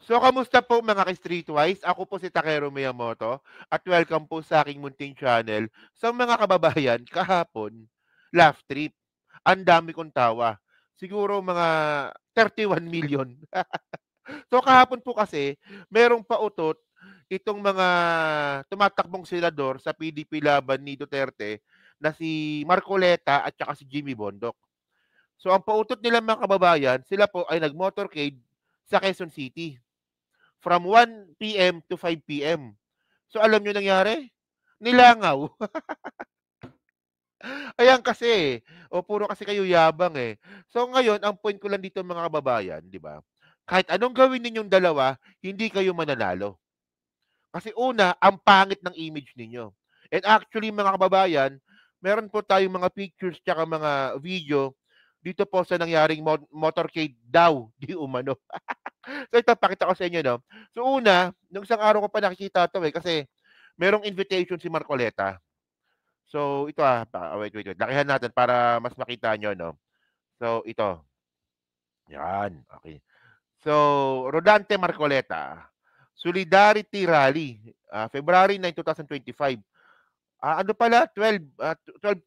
So, kamusta po mga ka-Streetwise? Ako po si Takero Miyamoto at welcome po sa aking munting channel. So mga kababayan, kahapon, laugh trip. Ang dami kong tawa. Siguro mga 31 million. So kahapon po kasi, merong pautot itong mga tumatakbong senador sa PDP laban ni Duterte na si Marcoleta at saka si Jimmy Bondoc. So ang pautot nila mga kababayan, sila po ay nag-motorcade sa Quezon City from 1 PM to 5 PM. So alam niyo nangyari? Nilangaw. Ayan kasi, o puro kasi kayo yabang eh. So ngayon, ang point ko lang dito mga kababayan, di ba? Kahit anong gawin ninyong dalawa, hindi kayo mananalo. Kasi una, ang pangit ng image ninyo. And actually mga kababayan, meron po tayong mga pictures tsaka mga video dito po sa nangyaring motorcade daw di umano. So ito, pakita ko sa inyo, no? So una, nung isang araw ko pa nakikita ito eh, kasi merong invitation si Marcoleta. So ito wait. Lakihan natin para mas makita nyo, no? So ito. Yan, okay. So, Rodante Marcoleta. Solidarity Rally. February 9, 2025. Ano pala? 12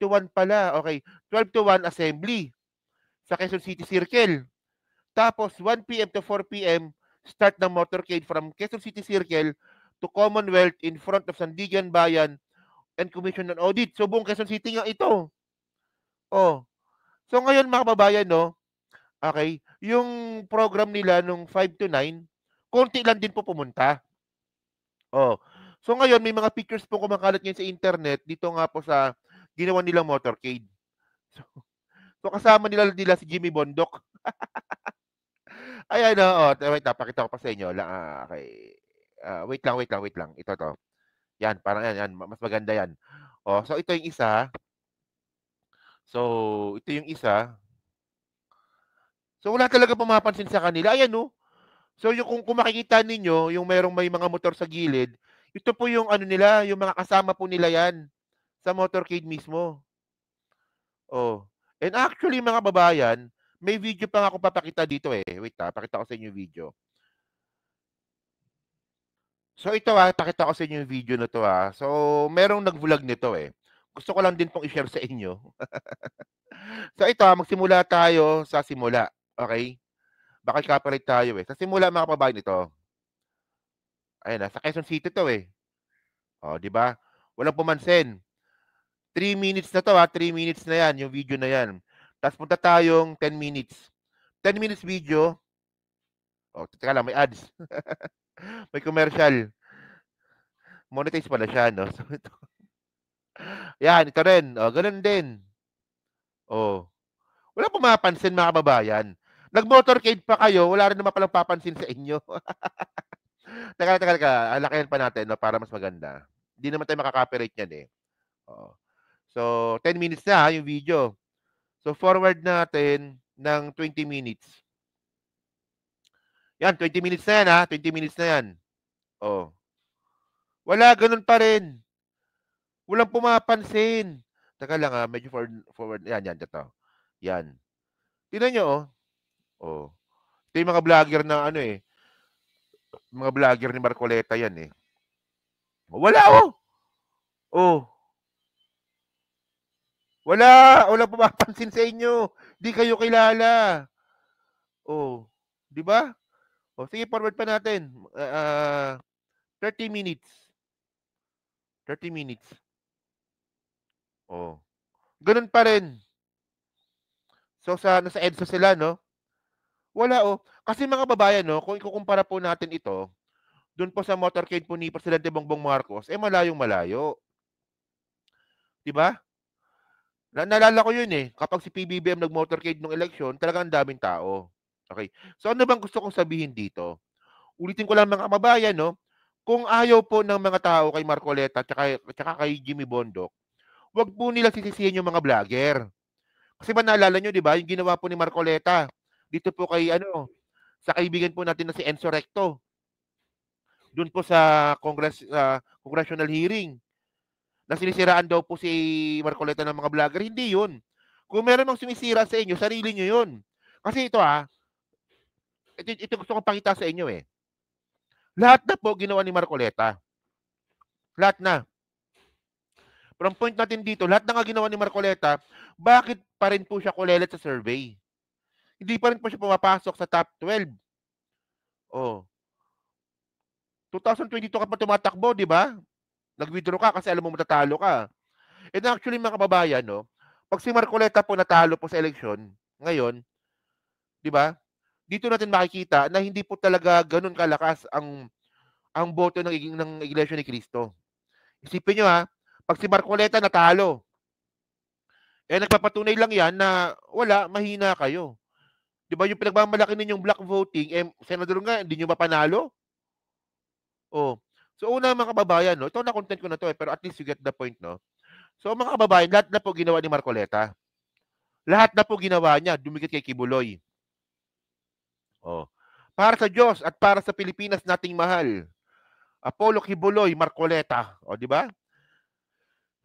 to 1 pala. Okay. 12 to 1 assembly sa Quezon City Circle. Tapos 1 PM to 4 PM, start ng motorcade from Quezon City Circle to Commonwealth in front of Sandigan Bayan and Commission on Audit. So buong Quezon City nga ito. Oh. So ngayon mga kababayan, no? Okay, yung program nila nung 5 to 9, konti lang din po pumunta. Oh. So ngayon may mga pictures po kumakalat ngayon sa internet dito nga po sa ginawa nilang motorcade. So, so kasama nila si Jimmy Bondoc. Ayan, oo. Wait, pakita ko pa sa inyo. Okay. Wait lang. Ito to. Yan, parang yan. Mas maganda yan. Oh, so ito yung isa. So, ito yung isa. So, wala talaga pumapansin sa kanila. Ayan, no? So, yung kung makikita ninyo, yung may mga motor sa gilid, ito po yung ano nila, yung mga kasama po nila yan sa motorcade mismo. Oh. And actually, mga babayan, may video pa nga ako papakita dito eh. Wait pakita ko sa inyo yung video. So ito pakita ko sa inyo yung video na to So merong nag-vlog nito eh. Gusto ko lang din pong i-share sa inyo. So ito magsimula tayo sa simula. Okay? Baka copyright tayo eh. Sa simula mga kababayan ito. Ayun sa Quezon City to eh. Oh, di ba? Walang pumansin. 3 minutes na to 3 minutes na yan, yung video na yan. Tapos punta tayong 10 minutes. 10 minutes video. Oh, teka lang, may ads. May commercial. Monetize pala siya, no? So, ito. Yan, ito rin. Oh, ganun din. Oh. Wala pumapansin mga kababayan. Nag-motorcade pa kayo, wala rin naman palang papansin sa inyo. Teka. Lakihan pa natin no, para mas maganda. Hindi naman tayo makaka-copyright yan eh. Oo. So, 10 minutes na yung video. So, forward natin ng 20 minutes. Yan, 20 minutes na yan 20 minutes na yan. Oh. Wala, ganun pa rin. Walang pumapansin. Teka lang medyo forward. Yan, ito. Yan. Tingnan nyo, oh. Ito yung mga vlogger na ano eh. Mga vlogger ni Marcoleta yan eh. Wala Oh. Wala pumapansin sa inyo. Di kayo kilala. Oh. Di ba? Oh, sige, forward pa natin. 30 minutes. 30 minutes. Oh. Ganun pa rin. So, nasa EDSA sila, no? Wala, Kasi mga babayan, no, kung ikukumpara po natin ito, doon po sa motorcade po ni Presidente Bongbong Marcos, malayong-malayo. Di ba? Naalala ko yun eh. Kapag si PBBM nag-motorcade nung eleksyon, talagang daming tao. Okay. So ano bang gusto kong sabihin dito? Ulitin ko lang mga kababayan, no? Kung ayaw po ng mga tao kay Marcoleta at kay Jimmy Bondoc, wag po nila sisisihin yung mga vlogger. Kasi ba naalala nyo, di ba, yung ginawa po ni Marcoleta dito po kay sa kaibigan po natin na si Enzo Recto. Doon po sa congressional hearing na sinisiraan daw po si Marcoleta ng mga vlogger. Hindi yun. Kung meron mang sumisira sa inyo, sarili nyo yun. Kasi ito ito gusto kong pakita sa inyo eh. Lahat na po ginawa ni Marcoleta. Lahat na. Pero ang point natin dito, lahat na nga ginawa ni Marcoleta, bakit pa rin po siya kulelet sa survey? Hindi pa rin po siya pumapasok sa top 12. Oh, 2022 ka pa tumatakbo, di ba? Nag-withdraw ka kasi alam mo matatalo ka. And actually, mga kababayan, no, pag si Marcoleta po natalo po sa eleksyon, ngayon, di ba? Dito natin makikita na hindi po talaga ganun kalakas ang boto ng Iglesia ni Cristo. Isipin nyo ha, pag si Marcoleta natalo, nagpapatunay lang yan na wala, mahina kayo. Di ba yung pinagmamalaki ninyong black voting, senador nga, hindi nyo mapanalo? Oh. So una mga kababayan, no, ito na content ko na to pero at least you get the point, no? So mga kababayan, lahat na po ginawa ni Marcoleta. Lahat na po ginawa niya, dumikit kay Kibuloy. Oh. Para sa Diyos at para sa Pilipinas nating mahal. Apollo Kibuloy, Marcoleta. O, di ba?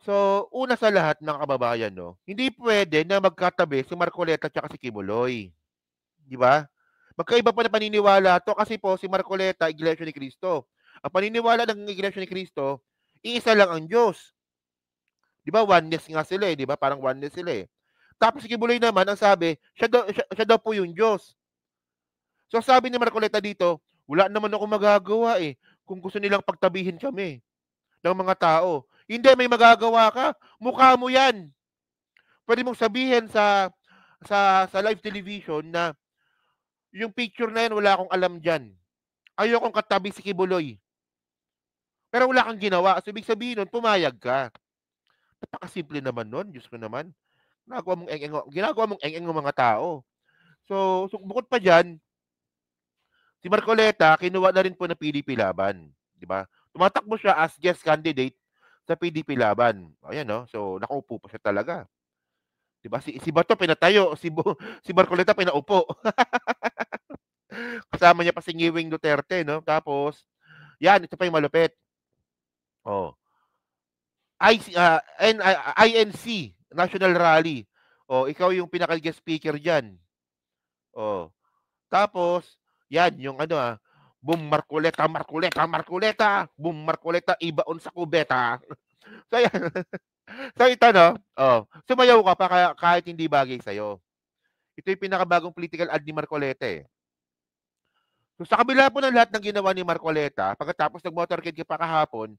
So, una sa lahat mga kababayan, no, hindi pwede na magkatabi si Marcoleta at si Kibuloy. Di ba? Magkaiba pa na paniniwala to kasi po si Marcoleta, Iglesia ni Cristo. Ang paniniwala ng Iglesia ni Cristo, iisa lang ang Diyos. Di ba? Oneness nga sila eh, di ba? Parang oneness sila eh. Tapos si Kibuloy naman, ang sabi, siya daw po yung Diyos. So sabi ni Marcoleta dito, wala naman ako magagawa eh kung gusto nilang pagtabihin kami ng mga tao. Hindi, may magagawa ka. Mukha mo yan. Pwede mong sabihin sa live television na yung picture na yan, wala akong alam dyan. Ayokong katabi si Kibuloy. Pero wala kang ginawa. So, ibig sabihin nun, pumayag ka. Napakasimple naman nun. Diyos ko naman. Ginagawa mong eng-eng ng mga tao. So bukod pa dyan, si Marcoleta, kinuha na rin po ng PDP Laban. Di ba? Tumatakbo siya as guest candidate sa PDP Laban. Ayan, no? So, nakaupo pa siya talaga. Di ba? Si Bato pinatayo, si Marcoleta pinaupo. Kasama niya pa si Ngiwing Duterte, no? Tapos, yan, ito pa yung malupit. Oh. INC, National Rally. Oh, ikaw yung pinaka-guest speaker diyan. Oh. Tapos, yan, yung boom Marcoleta, Marcoleta, Marcoleta, boom Marcoleta, ibaon sa kubeta. So, yan. So, ito, no? Oh, sumayaw ka pa kahit hindi bagay sa'yo. Ito yung pinakabagong political ad ni Marcoleta eh. So, sa kabila po ng lahat ng ginawa ni Marcoleta, pagkatapos nag-motorcade ka pa kahapon,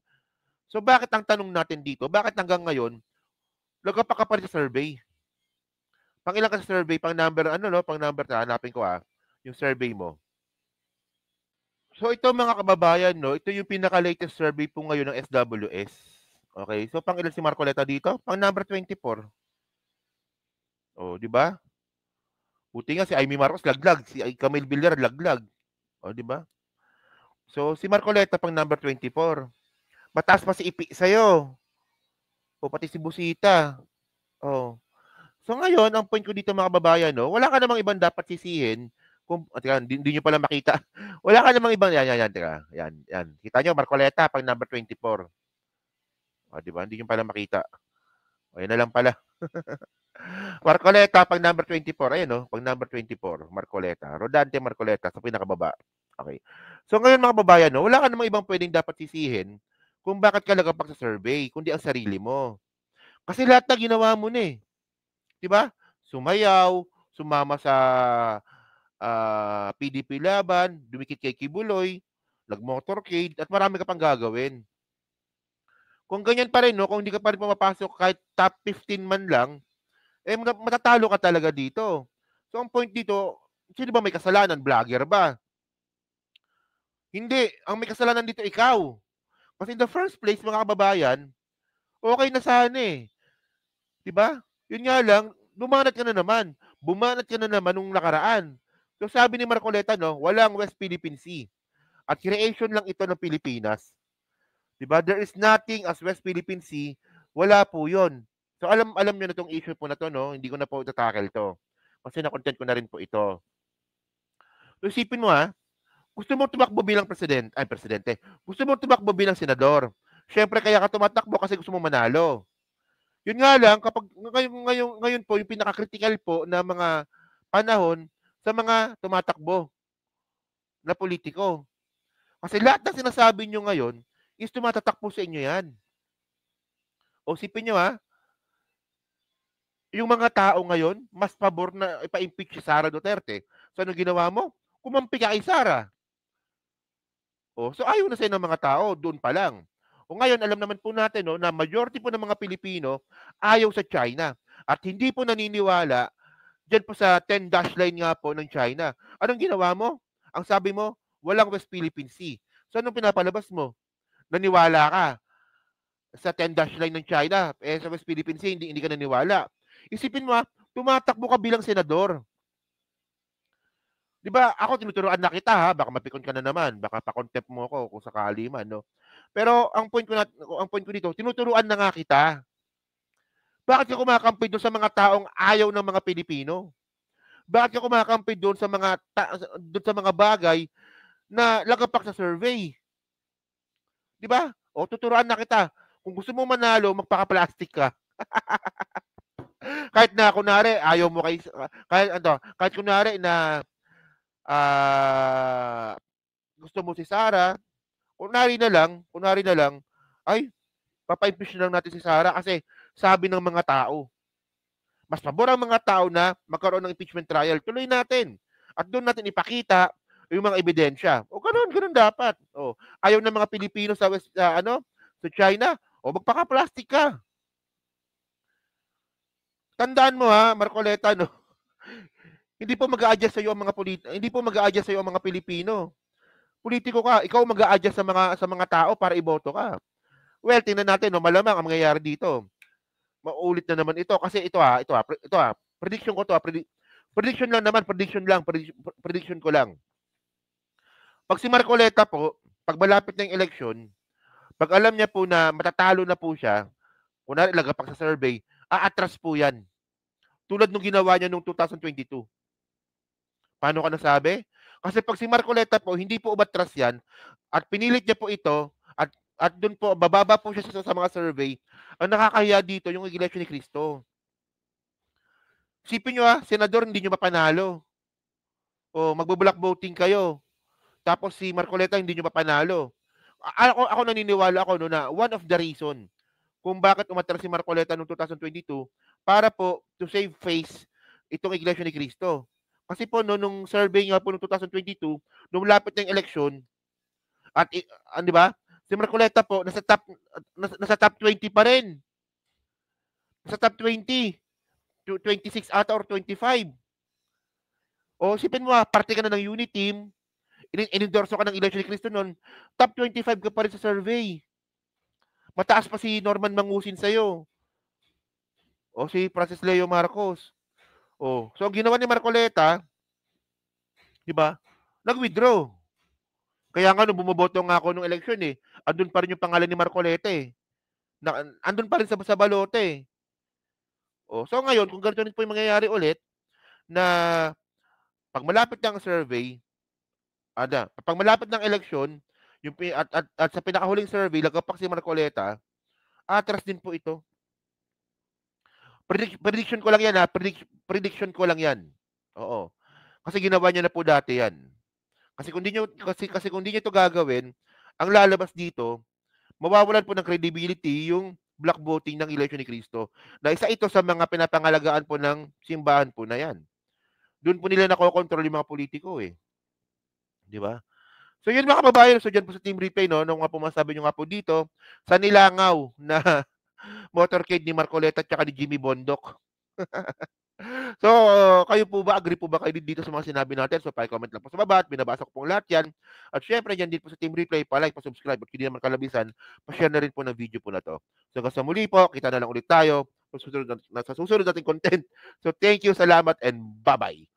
so bakit ang tanong natin dito, bakit hanggang ngayon, nagkapaka pa rin sa survey? Pang ilang ka sa survey? Pang number, pang number, hanapin ko yung survey mo. So ito mga kababayan, no, ito yung pinaka-latest survey po ngayon ng SWS. Okay, so pang ilan si Marcoleta dito? Pang number 24. Oh, di ba? Buti nga si Amy Marcos laglag, si Camille Villar laglag. Oh, di ba? So si Marcoleta pang number 24. Mataas pa si Ipi sa'yo. O pati si Busita. Oh. So ngayon, ang point ko dito mga kababayan, no, wala ka namang ibang dapat sisihin kung hindi nyo pala makita. Wala ka namang ibang yan, teka. Yan. Kita nyo, Marcoleta pang number 24. O, di ba? Hindi nyo pala makita. O, yan na lang pala. Marcoleta pang number 24. Ayun, no? Pang number 24. Marcoleta. Rodante Marcoleta sa pinakababa. Okay. So ngayon mga kababayan, no, wala ka namang ibang pwedeng dapat sisihin kung bakit ka nagapag sa survey, kundi ang sarili mo. Kasi lahat na ginawa mo na eh. Di ba? Sumayaw, sumama sa PDP Laban, dumikit kay Kibuloy, nag-motorcade, at marami ka pang gagawin. Kung ganyan pa rin, no, kung hindi ka pa rin pumapasok kahit top 15 man lang, matatalo ka talaga dito. So, ang point dito, sino ba may kasalanan? Vlogger ba? Hindi. Ang may kasalanan dito, ikaw. Kasi in the first place, mga kababayan, okay na sana eh. Diba? Yun nga lang, bumanat ka na naman. Bumanat ka na naman nung nakaraan. So sabi ni Marcoleta, no, walang West Philippine Sea. At creation lang ito ng Pilipinas. Diba? There is nothing as West Philippine Sea. Wala po yun. So alam nyo na itong issue po na to, no? Hindi ko na po itatakil to. Kasi na-content ko na rin po ito. So isipin mo gusto mo tumakbo bilang presidente. Gusto mo tumakbo bilang senador. Siyempre kaya ka tumatakbo kasi gusto mo manalo. Yun nga lang, kapag ngayon po, yung pinaka-critical po na mga panahon sa mga tumatakbo na politiko. Kasi lahat ng sinasabi niyo ngayon is tumatatak po sa inyo 'yan. O isipin niyo, yung mga tao ngayon mas pabor na ipa-impeach si Sara Duterte. So anong ginawa mo? Kumampi ka kay Sara. So ayaw na sa'yo ng mga tao doon pa lang. Ngayon alam naman po natin 'no, na majority po ng mga Pilipino ayaw sa China at hindi po naniniwala diyan po sa 10 dash line nga po ng China. Anong ginawa mo? Ang sabi mo, walang West Philippine Sea. So anong pinapalabas mo? Naniwala ka sa 10 dash line ng China, sa West Philippine Sea hindi ka naniwala. Isipin mo, tumatakbo ka bilang senador. 'Di ba, ako tinuturuan na kita baka mapikon ka na naman, baka pa-contempt mo ako kung sakali man 'no. Pero ang point ko dito, tinuturuan na nga kita. Bakit ka kumakampi do'n sa mga taong ayaw ng mga Pilipino? Bakit ka kumakampi do'n sa mga bagay na lagapak sa survey? 'Di ba? Tuturuan na kita. Kung gusto mo manalo, magpaka-plastic ka. Kahit na kunwari ayaw mo kahit kunwari na, gusto mo si Sara, kunwari na lang, ay papa-impeach na lang natin si Sara kasi sabi ng mga tao. Mas pabor ang mga tao na magkaroon ng impeachment trial, tuloy natin. At doon natin ipakita yung mga ebidensya. Gano'n dapat. Ayaw ng mga Pilipino sa sa China, magpaka-plastic ka. Tandaan mo Marcoleta 'no, hindi po mag-a-adjust sa'yo ang mga Pilipino. Politiko ka, ikaw mag-a-adjust sa mga tao para iboto ka. Well, tingnan natin 'no, malamang ang mangyayari dito, mauulit na naman ito kasi prediction ko 'to, prediction ko lang. 'Pag si Marcoleta po, 'pag malapit na yung eleksyon, 'pag alam niya po na matatalo na po siya, kunwari lagapak sa survey, aatras po 'yan. Tulad nung ginawa niya nung 2022. Paano ka nasabi? Kasi 'pag si Marcoleta po hindi po umatras 'yan at pinilit niya po ito at do'n po bababa po siya sa mga survey, ang nakakahiya dito yung Iglesia ni Cristo. Isipin niyo senador hindi niyo mapanalo. Magbo-block voting kayo. Tapos si Marcoleta hindi niyo mapanalo. Ako naniniwala ako 'no na one of the reason kung bakit umatras si Marcoleta noong 2022 para po to save face itong Iglesia ni Cristo. Kasi po nung survey nga po noong 2022, nung lapit ng eleksyon at 'di ba? Si Marcoleta po nasa top 20 pa rin. Nasa top 20, 26 ata or 25. Isipin mo parte ka na ng unit team, inendorso ka ng Iglesia ni Cristo noon, top 25 ka pa rin sa survey. Mataas pa si Norman Mangusin sa'yo. Si Francis Leo Marcos. So ang ginawa ni Marcoleta, 'di ba? Nag-withdraw. Kaya nga nung bumoboto nga ako nung eleksyon andun pa rin yung pangalan ni Marcoleta andun pa rin sa balote. So ngayon kung ganito rin po yung mangyayari ulit na 'pag malapit na ang survey, pag malapit ng eleksyon, yung at sa pinakahuling survey lagapak si Marcoleta, atras din po ito. Prediction ko lang 'yan prediction ko lang 'yan. Oo. Kasi ginawa niya na po dati 'yan. Kasi kung hindi niyo 'to gagawin, ang lalabas dito, mawawalan po ng credibility yung block voting ng Iglesia ni Cristo. Na isa ito sa mga pinapangalagaan po ng simbahan po na 'yan. Doon po nila nakokontrol yung mga politiko 'di ba? So yun mga kababayan, so diyan po sa Team Repay 'no, nung nga po masabi niyo nga po dito, sa nilangaw na motorcade ni Marcoleta at saka ni Jimmy Bondoc. So, kayo po ba, agree po ba kayo dito sa mga sinabi natin? So, paki-comment lang po sa baba at binabasa ko pong lahat yan. At syempre, dyan din po sa Team Replay, pa-like, pa-subscribe at hindi naman kalabisan, pa-share na rin po ng video po na to. So, hanggang sa muli po, kita na lang ulit tayo sa susunod nating content. So, thank you, salamat, and bye-bye.